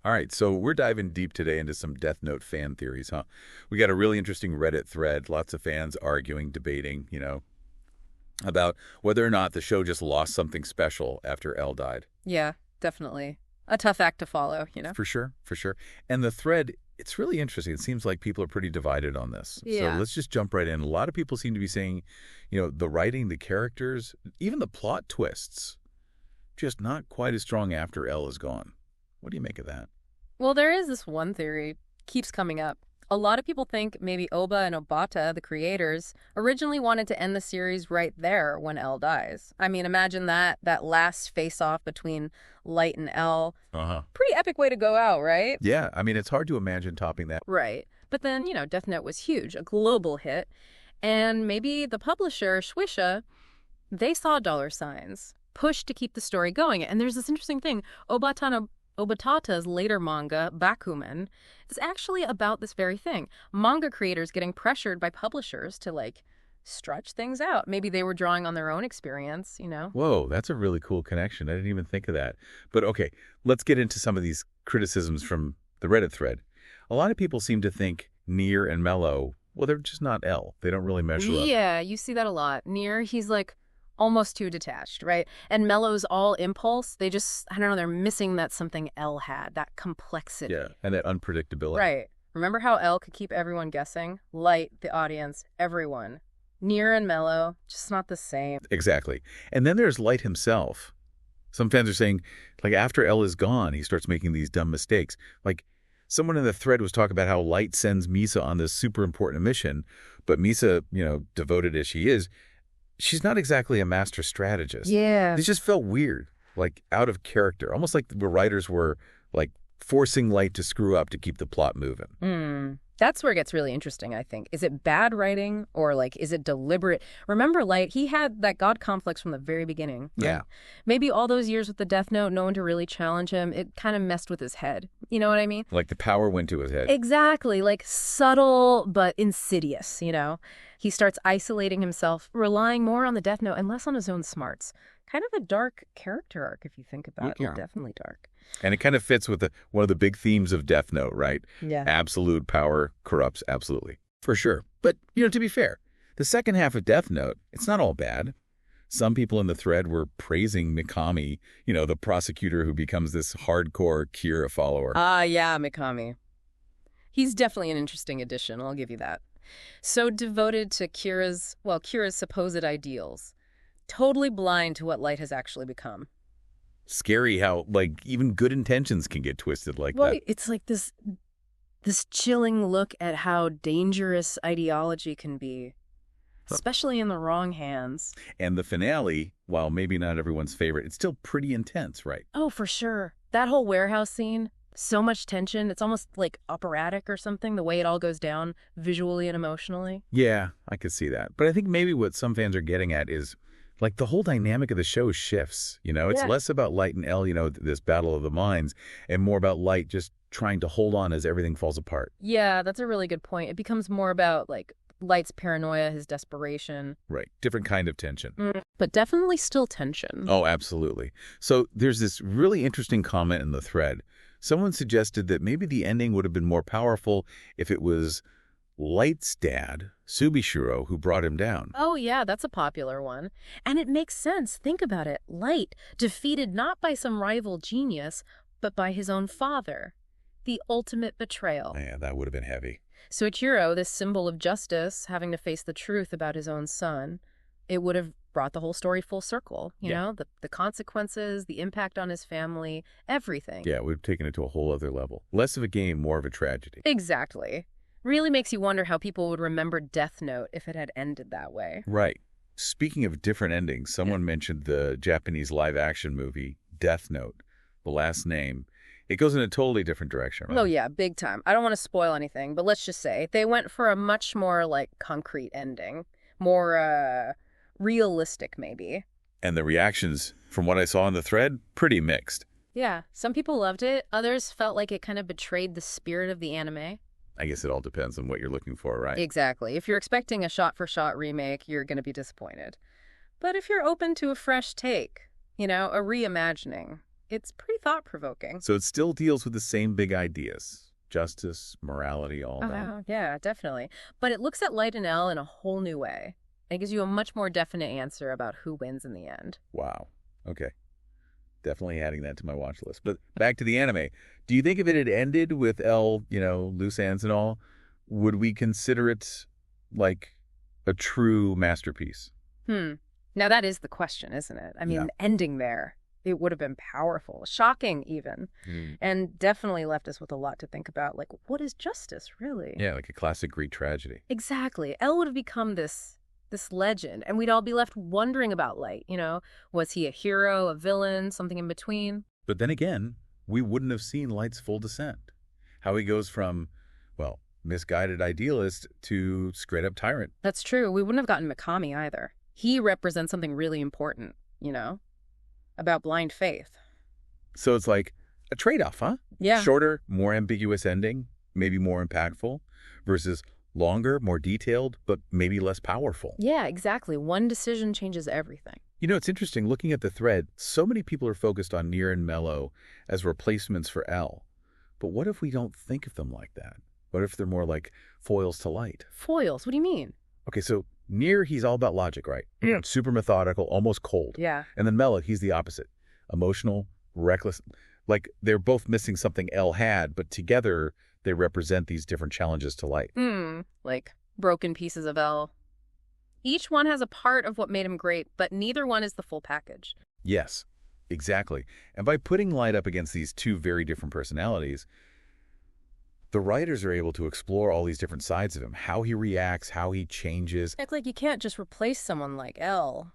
All right, so we're diving deep today into some Death Note fan theories, huh? We got a really interesting Reddit thread, lots of fans arguing, debating, about whether or not the show just lost something special after L died. Yeah, definitely. A tough act to follow, you know? For sure, for sure. And the thread, it's really interesting. It seems like people are pretty divided on this. So Yeah. let's just jump right in. A lot of people seem to be saying, the writing, the characters, even the plot twists, just not quite as strong after L is gone. What do you make of that? Well, there is this one theory, keeps coming up. A lot of people think maybe Oba and Obata, the creators, originally wanted to end the series right there when L dies. I mean, imagine that last face-off between Light and L. Uh-huh. Pretty epic way to go out, right? Yeah, I mean, it's hard to imagine topping that. Right. But then, Death Note was huge, a global hit. And maybe the publisher, Shueisha, they saw dollar signs, pushed to keep the story going. And there's this interesting thing. Obatata's later manga, Bakuman, is actually about this very thing. Manga creators getting pressured by publishers to, stretch things out. Maybe they were drawing on their own experience. Whoa, that's a really cool connection. I didn't even think of that. But okay, let's get into some of these criticisms from the Reddit thread. A lot of people seem to think Near and Mello, well, they're just not L. They don't really measure up. Yeah, you see that a lot. Near, he's almost too detached, right? And Mello's all impulse. They just, I don't know, they're missing that something L had, that complexity. Yeah, and that unpredictability. Right. Remember how L could keep everyone guessing? Light, the audience, everyone. Near and Mello, just not the same. Exactly. And then there's Light himself. Some fans are saying, after L is gone, he starts making these dumb mistakes. Someone in the thread was talking about how Light sends Misa on this super important mission, but Misa, devoted as she is, she's not exactly a master strategist. Yeah. It just felt weird, out of character, almost like the writers were, forcing Light to screw up to keep the plot moving. That's where it gets really interesting, I think. Is it bad writing or, is it deliberate? Remember, Light, he had that God complex from the very beginning. Right? Yeah. Maybe all those years with the Death Note, no one to really challenge him, it kind of messed with his head. You know what I mean? The power went to his head. Exactly. Subtle but insidious, He starts isolating himself, relying more on the Death Note and less on his own smarts. Kind of a dark character arc, if you think about it. Yeah. Definitely dark. And it kind of fits with one of the big themes of Death Note, right? Yeah. Absolute power corrupts absolutely. For sure. But, to be fair, the second half of Death Note, it's not all bad. Some people in the thread were praising Mikami, the prosecutor who becomes this hardcore Kira follower. Yeah, Mikami. He's definitely an interesting addition, I'll give you that. So devoted to Kira's supposed ideals. Totally blind to what Light has actually become. Scary how, even good intentions can get twisted like that. It's this chilling look at how dangerous ideology can be, especially in the wrong hands. And the finale, while maybe not everyone's favorite, it's still pretty intense, right? Oh, for sure. That whole warehouse scene, so much tension. It's almost like operatic or something, the way it all goes down visually and emotionally. Yeah, I could see that. But I think maybe what some fans are getting at is the whole dynamic of the show shifts, It's less about Light and L, this battle of the minds, and more about Light just trying to hold on as everything falls apart. Yeah, that's a really good point. It becomes more about, Light's paranoia, his desperation. Right. Different kind of tension. But definitely still tension. Oh, absolutely. So there's this really interesting comment in the thread. Someone suggested that maybe the ending would have been more powerful if it was Light's dad, Subishiro, who brought him down. Oh, yeah, that's a popular one. And it makes sense. Think about it. Light, defeated not by some rival genius, but by his own father. The ultimate betrayal. Yeah, that would have been heavy. So Ichiro, this symbol of justice, having to face the truth about his own son, it would have brought the whole story full circle. You know, the consequences, the impact on his family, everything. Yeah, we've taken it to a whole other level. Less of a game, more of a tragedy. Exactly. Really makes you wonder how people would remember Death Note if it had ended that way. Right. Speaking of different endings, someone mentioned the Japanese live-action movie, Death Note, the last name. It goes in a totally different direction, right? Oh, yeah, big time. I don't want to spoil anything, but let's just say they went for a much more, concrete ending. More, realistic, maybe. And the reactions, from what I saw in the thread, pretty mixed. Yeah, some people loved it. Others felt like it kind of betrayed the spirit of the anime. I guess it all depends on what you're looking for, right? Exactly. If you're expecting a shot-for-shot remake, you're going to be disappointed. But if you're open to a fresh take, a reimagining, It's pretty thought-provoking. So it still deals with the same big ideas. Justice, morality, all Oh, that. wow. Yeah, definitely. But it looks at light and L in a whole new way. It gives you a much more definite answer about who wins in the end. Wow. Okay. Definitely adding that to my watch list. But back to the anime. Do you think if it had ended with L, loose ends and all, would we consider it like a true masterpiece? Now that is the question, isn't it? I mean, Yeah. ending there, it would have been powerful, shocking even, and definitely left us with a lot to think about. Like, what is justice, really? Yeah, like a classic Greek tragedy. Exactly. Elle would have become this legend, and we'd all be left wondering about Light, Was he a hero, a villain, something in between? But then again, we wouldn't have seen Light's full descent. How he goes from, well, misguided idealist to straight-up tyrant. That's true. We wouldn't have gotten Mikami either. He represents something really important, about blind faith. So it's like a trade-off, huh? Yeah. Shorter, more ambiguous ending, maybe more impactful, versus longer, more detailed, but maybe less powerful. Yeah, exactly. One decision changes everything. It's interesting, looking at the thread, so many people are focused on Near and Mello as replacements for L. But what if we don't think of them like that? What if they're more like foils to Light? Foils? What do you mean? Okay, so Near, he's all about logic, right? Yeah. Super methodical, almost cold. Yeah. And then Mello, he's the opposite. Emotional, reckless. Like they're both missing something L had, but together they represent these different challenges to Light. Like broken pieces of L. Each one has a part of what made him great, but neither one is the full package. Yes, exactly. And by putting Light up against these two very different personalities, the writers are able to explore all these different sides of him, how he reacts, how he changes. Act like you can't just replace someone like L,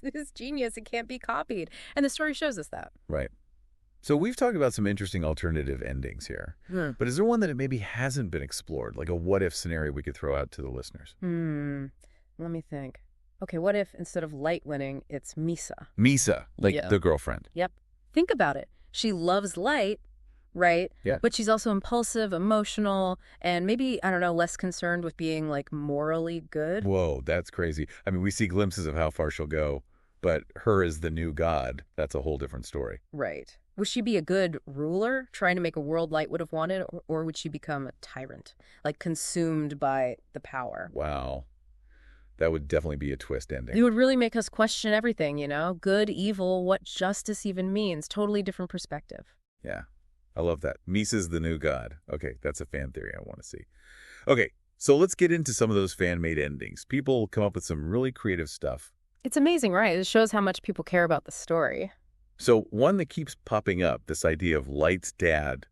This genius, it can't be copied. And the story shows us that. Right. So we've talked about some interesting alternative endings here. But is there one that maybe hasn't been explored, like a what-if scenario we could throw out to the listeners? Let me think. Okay, what if instead of Light winning, it's Misa? Misa, like Yeah. the girlfriend. Yep. Think about it. She loves Light, right? Yeah. But she's also impulsive, emotional, and maybe, I don't know, less concerned with being, like, morally good. Whoa, that's crazy. I mean, we see glimpses of how far she'll go, but her as the new god, that's a whole different story. Right. Would she be a good ruler, trying to make a world Light would have wanted, or would she become a tyrant, like consumed by the power? Wow. That would definitely be a twist ending. It would really make us question everything, Good, evil, what justice even means. Totally different perspective. Yeah. I love that. Misa's the new god. Okay, that's a fan theory I want to see. Okay, so let's get into some of those fan-made endings. People come up with some really creative stuff. It's amazing, right? It shows how much people care about the story. So one that keeps popping up, this idea of Light's dad,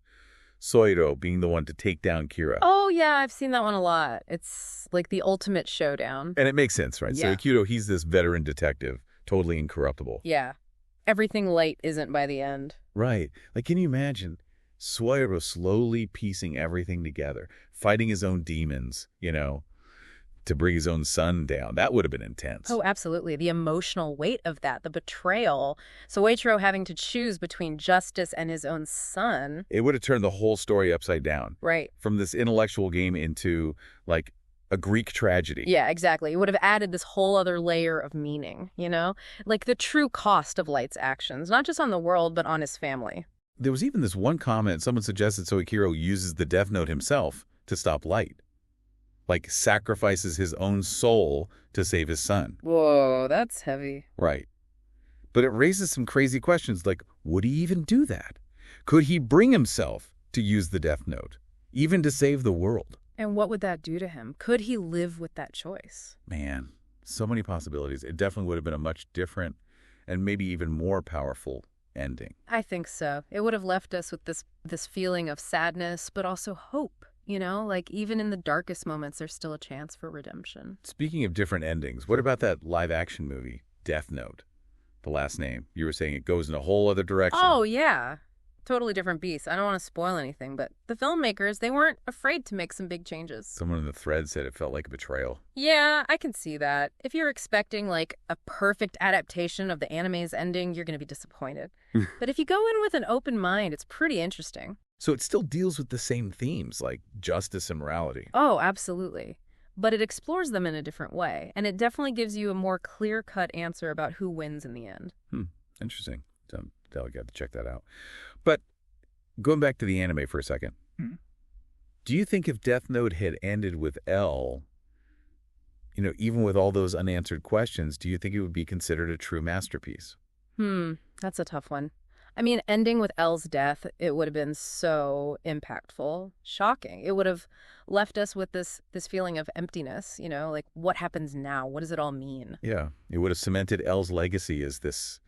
Soiro, being the one to take down Kira. Oh, yeah, I've seen that one a lot. It's like the ultimate showdown. And it makes sense, right? Yeah. So Akito, he's this veteran detective, totally incorruptible. Yeah. Everything Light isn't by the end. Right. Like, can you imagine Soiro slowly piecing everything together, fighting his own demons, to bring his own son down? That would have been intense. Oh, absolutely. The emotional weight of that, the betrayal. Soichiro having to choose between justice and his own son. It would have turned the whole story upside down. Right. From this intellectual game into, like, a Greek tragedy. Yeah, exactly. It would have added this whole other layer of meaning, Like the true cost of Light's actions, not just on the world, but on his family. There was even this one comment, someone suggested Soichiro uses the Death Note himself to stop Light. Like, sacrifices his own soul to save his son. Whoa, that's heavy. Right. But it raises some crazy questions like, would he even do that? Could he bring himself to use the Death Note, even to save the world? And what would that do to him? Could he live with that choice? Man, so many possibilities. It definitely would have been a much different and maybe even more powerful ending. I think so. It would have left us with this feeling of sadness, but also hope. Like even in the darkest moments, there's still a chance for redemption. Speaking of different endings, what about that live-action movie, Death Note? The last name. You were saying it goes in a whole other direction. Oh, yeah. Totally different beast. I don't want to spoil anything, but the filmmakers, they weren't afraid to make some big changes. Someone in the thread said it felt like a betrayal. Yeah, I can see that. If you're expecting like a perfect adaptation of the anime's ending, you're going to be disappointed. But if you go in with an open mind, it's pretty interesting. So it still deals with the same themes, like justice and morality. Oh, absolutely. But it explores them in a different way, and it definitely gives you a more clear-cut answer about who wins in the end. Interesting. I'll get to check that out. But going back to the anime for a second, do you think if Death Note had ended with L, even with all those unanswered questions, do you think it would be considered a true masterpiece? That's a tough one. I mean, ending with Elle's death, it would have been so impactful, shocking. It would have left us with this feeling of emptiness, like what happens now? What does it all mean? Yeah, it would have cemented L's legacy as this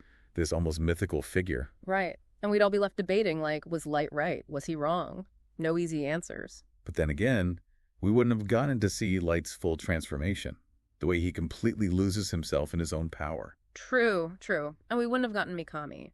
almost mythical figure. Right. And we'd all be left debating, like, was Light right? Was he wrong? No easy answers. But then again, we wouldn't have gotten to see Light's full transformation, the way he completely loses himself in his own power. True. And we wouldn't have gotten Mikami.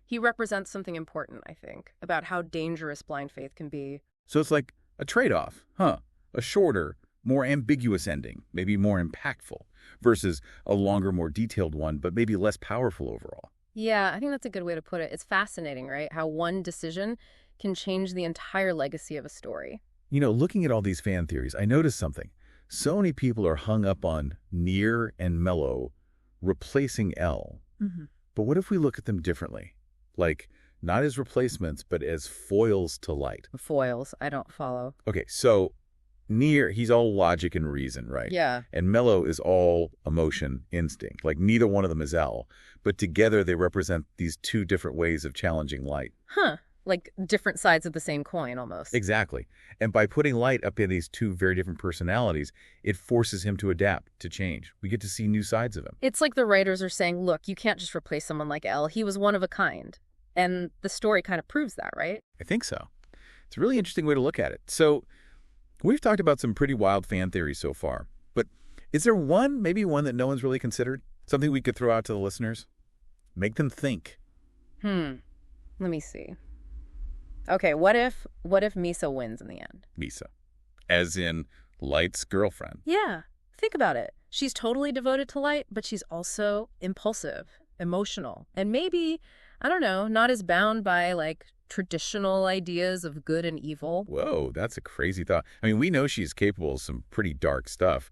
He represents something important, I think, about how dangerous blind faith can be. So it's like a trade-off, huh? A shorter, more ambiguous ending, maybe more impactful, versus a longer, more detailed one, but maybe less powerful overall. Yeah, I think that's a good way to put it. It's fascinating, right? How one decision can change the entire legacy of a story. Looking at all these fan theories, I noticed something. So many people are hung up on Near and Mello replacing L. But what if we look at them differently? Like, not as replacements, but as foils to Light. Foils, I don't follow. Okay, so Near, he's all logic and reason, right? Yeah. And Mello is all emotion, instinct. Like, neither one of them is L. But together they represent these two different ways of challenging Light. Huh. Like different sides of the same coin, almost. Exactly. And by putting Light up in these two very different personalities, it forces him to adapt, to change. We get to see new sides of him. It's like the writers are saying, look, you can't just replace someone like L. He was one of a kind. And the story kind of proves that, right? I think so. It's a really interesting way to look at it. So we've talked about some pretty wild fan theories so far. But is there maybe one that no one's really considered? Something we could throw out to the listeners? Make them think. Let me see. Okay, what if Misa wins in the end? Misa. As in Light's girlfriend. Yeah, think about it. She's totally devoted to Light, but she's also impulsive, emotional, and maybe, I don't know, not as bound by, like, traditional ideas of good and evil. Whoa, that's a crazy thought. I mean, we know she's capable of some pretty dark stuff,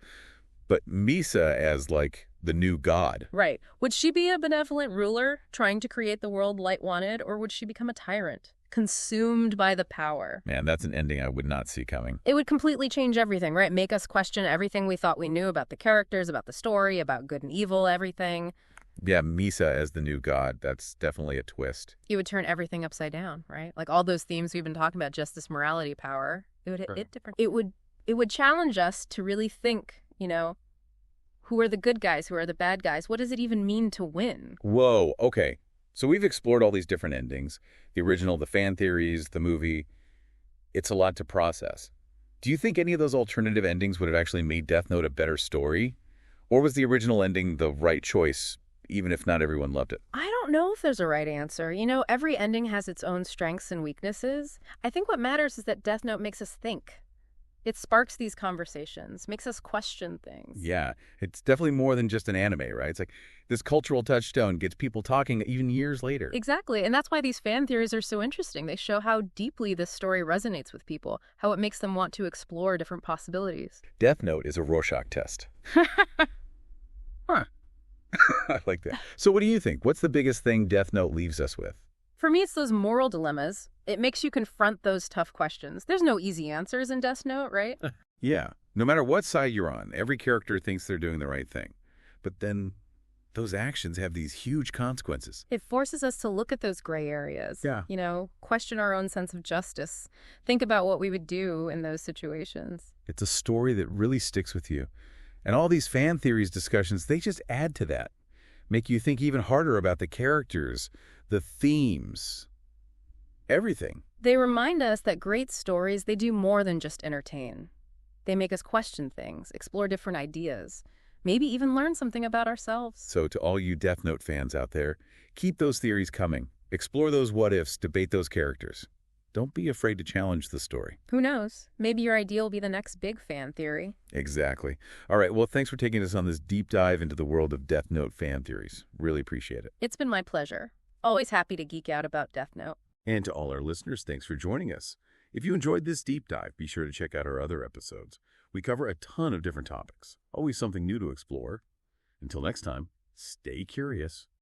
but Misa as, like, the new god. Right. Would she be a benevolent ruler trying to create the world Light wanted, or would she become a tyrant, consumed by the power? Man, that's an ending I would not see coming. It would completely change everything, right? Make us question everything we thought we knew about the characters, about the story, about good and evil, everything. Yeah, Misa as the new god, that's definitely a twist. It would turn everything upside down, right? Like all those themes we've been talking about, justice, morality, power. It would hit different. It would challenge us to really think, who are the good guys, who are the bad guys? What does it even mean to win? Whoa, okay. So we've explored all these different endings. The original, the fan theories, the movie. It's a lot to process. Do you think any of those alternative endings would have actually made Death Note a better story? Or was the original ending the right choice, even if not everyone loved it? I don't know if there's a right answer. Every ending has its own strengths and weaknesses. I think what matters is that Death Note makes us think. It sparks these conversations, makes us question things. Yeah, it's definitely more than just an anime, right? It's like this cultural touchstone gets people talking even years later. Exactly, and that's why these fan theories are so interesting. They show how deeply this story resonates with people, how it makes them want to explore different possibilities. Death Note is a Rorschach test. Huh. I like that. So what do you think? What's the biggest thing Death Note leaves us with? For me, it's those moral dilemmas. It makes you confront those tough questions. There's no easy answers in Death Note, right? Yeah. No matter what side you're on, every character thinks they're doing the right thing. But then those actions have these huge consequences. It forces us to look at those gray areas. Yeah. Question our own sense of justice. Think about what we would do in those situations. It's a story that really sticks with you. And all these fan theories discussions, they just add to that. Make you think even harder about the characters, the themes, everything. They remind us that great stories, they do more than just entertain. They make us question things, explore different ideas, maybe even learn something about ourselves. So to all you Death Note fans out there, keep those theories coming. Explore those what-ifs, debate those characters. Don't be afraid to challenge the story. Who knows? Maybe your idea will be the next big fan theory. Exactly. All right, well, thanks for taking us on this deep dive into the world of Death Note fan theories. Really appreciate it. It's been my pleasure. Always happy to geek out about Death Note. And to all our listeners, thanks for joining us. If you enjoyed this deep dive, be sure to check out our other episodes. We cover a ton of different topics. Always something new to explore. Until next time, stay curious.